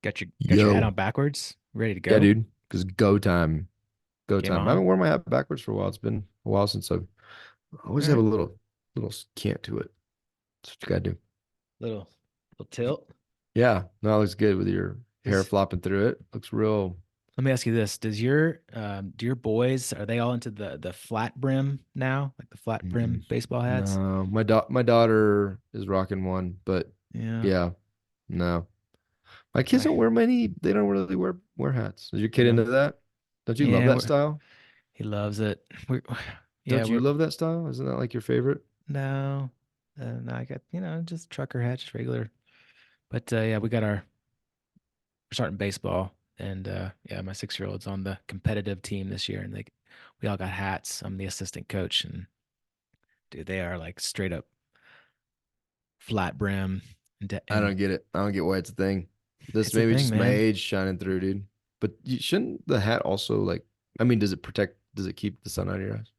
Got your hat Yo, on backwards, ready to yeah, go. dude. Because go time, go Game time. I on. haven't worn my hat backwards for a while. It's been a while since I All always have right. a little cant to it. That's what you gotta do. Little little tilt. Yeah, no, it looks good with your hair Does flopping through it. Looks real. Let me ask you this. Do your boys, are they all into the flat brim now? Like the flat Mm-mm. brim baseball hats? No, my daughter is rocking one, but Yeah. yeah, no, my kids My don't wear many. They don't really wear hats. Is your kid no. into that? Don't you love Yeah, that style? he loves it. We're yeah, Don't you we're love that style? Isn't that like your favorite? no. No, I got, just trucker hats, just regular. But yeah, we're starting baseball, and yeah, my 6-year-old's on the competitive team this year, and we all got hats. I'm the assistant coach, and dude, they are like straight up flat brim, I and don't get it. I don't get why it's a thing. This it's a maybe thing, just my man. age shining through, dude. But shouldn't the hat also like? I mean, does it protect? Does it keep the sun out of your eyes?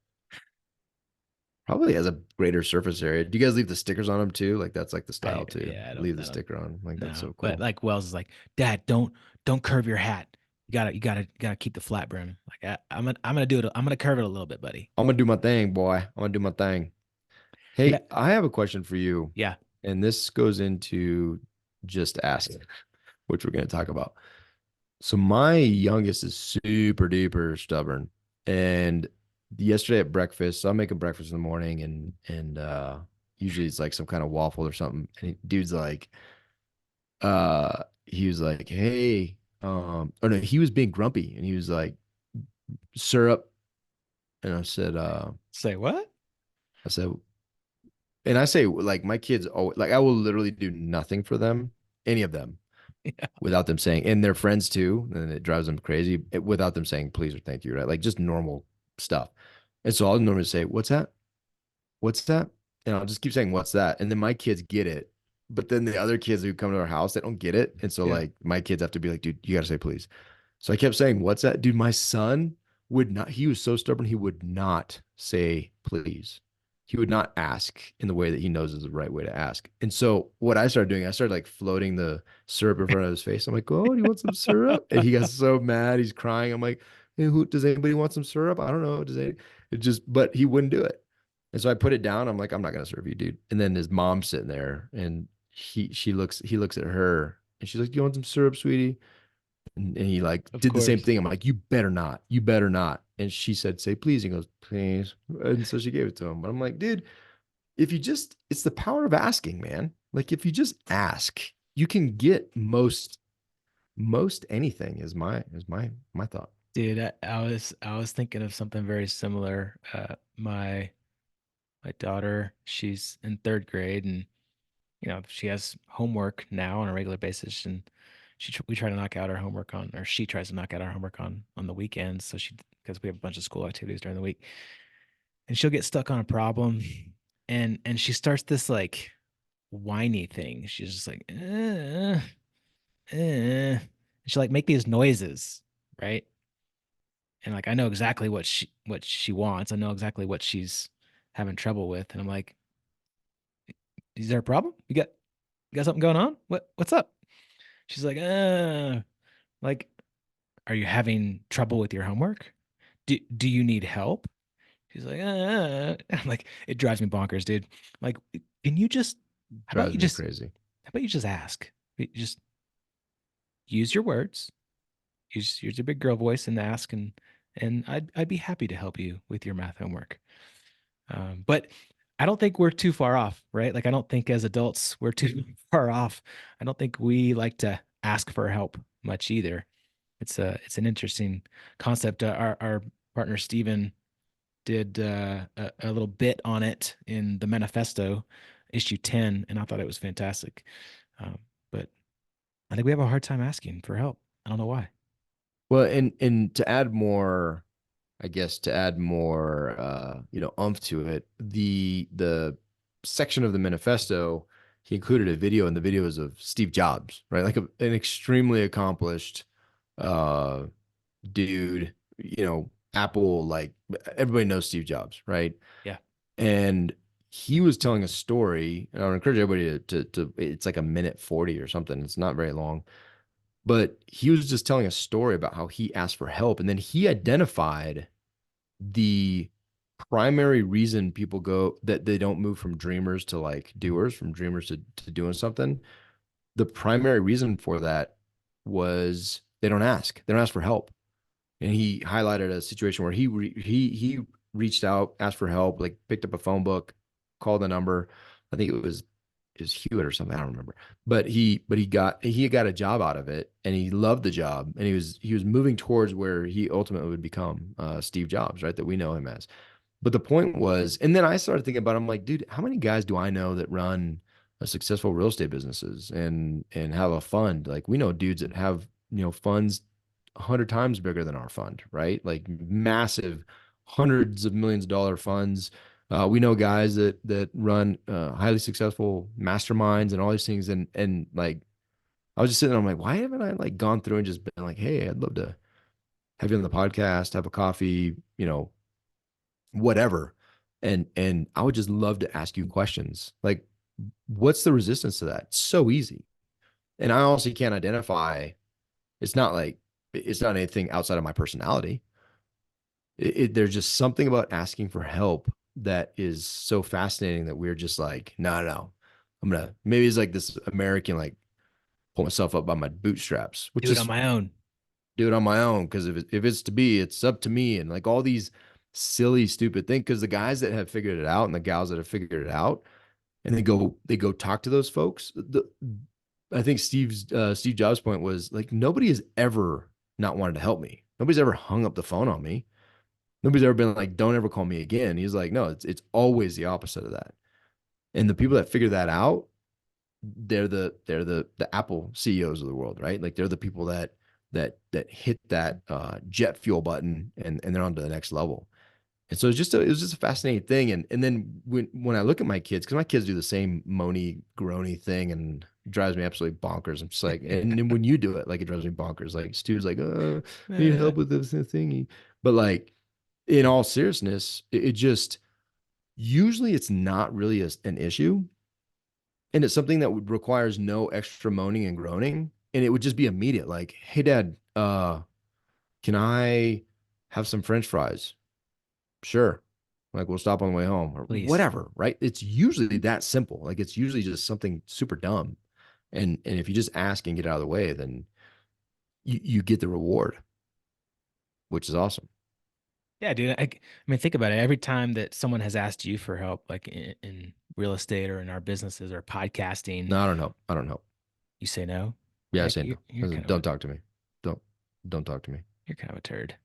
Probably has a greater surface area. Do you guys leave the stickers on them too? Like that's like the style too. Yeah, Leave the I don't sticker on. Like that's know, so but cool. like Wells is like, Dad, don't curve your hat. You gotta keep the flat brim. Like I'm gonna do it. I'm gonna curve it a little bit, buddy. I'm gonna do my thing, boy. I'm gonna do my thing. Yeah, Hey, I have a question for you, yeah. and this goes into just ask, which we're gonna talk about. So my youngest is super duper stubborn. And yesterday at breakfast, so I'm making breakfast in the morning and usually it's like some kind of waffle or something. And dude's like, he was like, hey, oh no, he was being grumpy and he was like, syrup. And Say what? I said, and I say like my kids always like I will literally do nothing for them, any of them, Yeah, without them saying, and their friends too, and it drives them crazy without them saying please or thank you, right? Like just normal stuff. And so I'll normally say, "What's that? What's that?" And I'll just keep saying, "What's that?" And then my kids get it, but then the other kids who come to our house, they don't get it, and so yeah. like my kids have to be like, "Dude, you got to say please." So I kept saying, "What's that?" Dude, my son would not. He was so stubborn. He would not say please. He would not ask in the way that he knows is the right way to ask. And so what I started doing, I started like floating the syrup in front of his face. I'm like, "Oh, do you want some syrup?" And he got so mad. He's crying. I'm like, "Hey, who does anybody want some syrup? I don't know. Does it just?" But he wouldn't do it. And so I put it down. I'm like, "I'm not gonna serve you, dude." And then his mom's sitting there, and he looks at her, and she's like, "Do you want some syrup, sweetie?" And he like Of did the same course. thing. I'm like, you better not, you better not. And she said, say please. He goes, please. And so she gave it to him. But I'm like, dude, if you just, it's the power of asking, man. Like if you just ask, you can get most anything. Is my thought. Dude, I was thinking of something very similar. My daughter, she's in third grade, and she has homework now on a regular basis, and we try to knock out our homework on, or she tries to knock out our homework on the weekends. So because we have a bunch of school activities during the week, and she'll get stuck on a problem, and she starts this like whiny thing. She's just like, and she like make these noises, right? And like I know exactly what she wants. I know exactly what she's having trouble with, and I'm like, is there a problem? You got something going on? What's up? She's like, are you having trouble with your homework? Do you need help? She's like, I'm like, it drives me bonkers, dude. I'm like, can you just how about Drives you me just crazy. how about you just ask? You just use your words, use your big girl voice and ask, and I'd be happy to help you with your math homework. But I don't think we're too far off, right? Like I don't think as adults we're too far off. I don't think we like to ask for help much either. It's an interesting concept. Our partner Steven did a little bit on it in the manifesto, issue 10, and I thought it was fantastic. Um, but I think we have a hard time asking for help. I don't know why. Well, and to add more, I guess to add more, umph to it, the section of the manifesto, he included a video, and the video is of Steve Jobs, right? Like an extremely accomplished uh, dude, Apple, like everybody knows Steve Jobs, right? Yeah. And he was telling a story, and I would encourage everybody to it's like a minute 40 or something. It's not very long, But he was just telling a story about how he asked for help. And then he identified the primary reason people go that they don't move from dreamers to like doers, from dreamers to doing something. The primary reason for that was they don't ask. They don't ask for help. And he highlighted a situation where he reached out, asked for help, like picked up a phone book, called the number. I think it was Hewitt or something. I don't remember. But he got a job out of it, and he loved the job, and he was moving towards where he ultimately would become Steve Jobs, right? That we know him as. But the point was, and then I started thinking about it, I'm like, dude, how many guys do I know that run a successful real estate businesses and have a fund? Like we know dudes that have, funds 100 times bigger than our fund, right? Like massive hundreds of millions of dollar funds. We know guys that run highly successful masterminds and all these things. And like I was just sitting there, I'm like, why haven't I like gone through and just been like, hey, I'd love to have you on the podcast, have a coffee, whatever. And I would just love to ask you questions. Like, what's the resistance to that? It's so easy. And I also can't identify, it's not like it's not anything outside of my personality. There's just something about asking for help that is so fascinating that we're just like, no, no, no. Maybe it's like this American, like pull myself up by my bootstraps, which Do it on is my own. do it on my own. Cause if it's to be, it's up to me. And like all these silly, stupid things. Cause the guys that have figured it out and the gals that have figured it out, and they go talk to those folks. I think Steve Jobs' point was like nobody has ever not wanted to help me. Nobody's ever hung up the phone on me. Nobody's ever been like, don't ever call me again. He's like, no, it's always the opposite of that. And the people that figure that out, they're the Apple CEOs of the world, right? Like they're the people that hit that jet fuel button and they're on to the next level. And so it was just a fascinating thing. And then when I look at my kids, because my kids do the same moany, groany thing and it drives me absolutely bonkers. I'm just like, and then when you do it, like it drives me bonkers. Like Stu's like, I need Uh, help with this thingy. But like in all seriousness, it just usually it's not really an issue. And it's something that would requires no extra moaning and groaning. And it would just be immediate, like, hey dad, can I have some French fries? Sure. Like we'll stop on the way home or please. whatever, right? It's usually that simple. Like it's usually just something super dumb. And if you just ask and get out of the way, then you get the reward, which is awesome. Yeah, dude. I mean, think about it. Every time that someone has asked you for help, like in real estate or in our businesses or podcasting, No, I don't know. I don't know. you say no. Yeah, I Like say no. Don't talk to me. Don't don't talk to me. you're kind of a turd.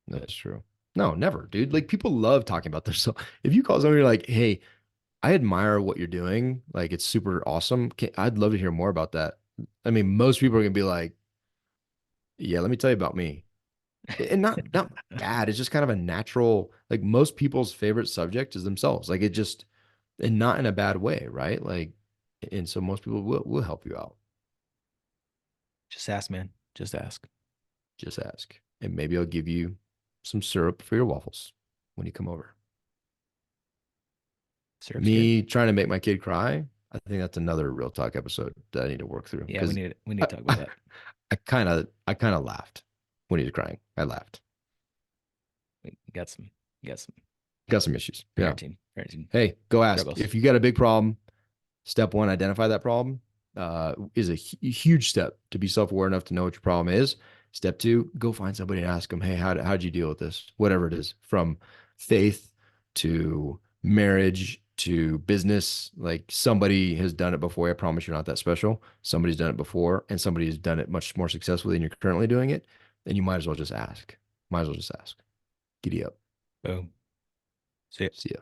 That's true. No, never, dude. Like people love talking about themselves. If you call somebody like, hey, I admire what you're doing, like it's super awesome. I'd love to hear more about that. I mean, most people are gonna be like, yeah, let me tell you about me. And not bad. It's just kind of a natural, like most people's favorite subject is themselves. Like it just, and not in a bad way, right? Like, and so most people will help you out. Just ask, man. Just ask. Just ask, and maybe I'll give you some syrup for your waffles when you come over. Syrup's good. Me trying to make my kid cry, I think that's another real talk episode that I need to work through Yeah, we because need we I, need to talk about I, that. I kind of laughed when he was crying. I laughed. We got some Got some issues. Yeah. parenting Hey, go ask struggles. if you got a big problem. Step one, identify that problem. Is a huge step to be self-aware enough to know what your problem is. Step two, go find somebody and ask them, hey, how'd you deal with this? Whatever it is, from faith to marriage to business. Like somebody has done it before. I promise you're not that special. Somebody's done it before, and somebody has done it much more successfully than you're currently doing it. And you might as well just ask. Might as well just ask. Giddy up. Boom. See ya. See ya.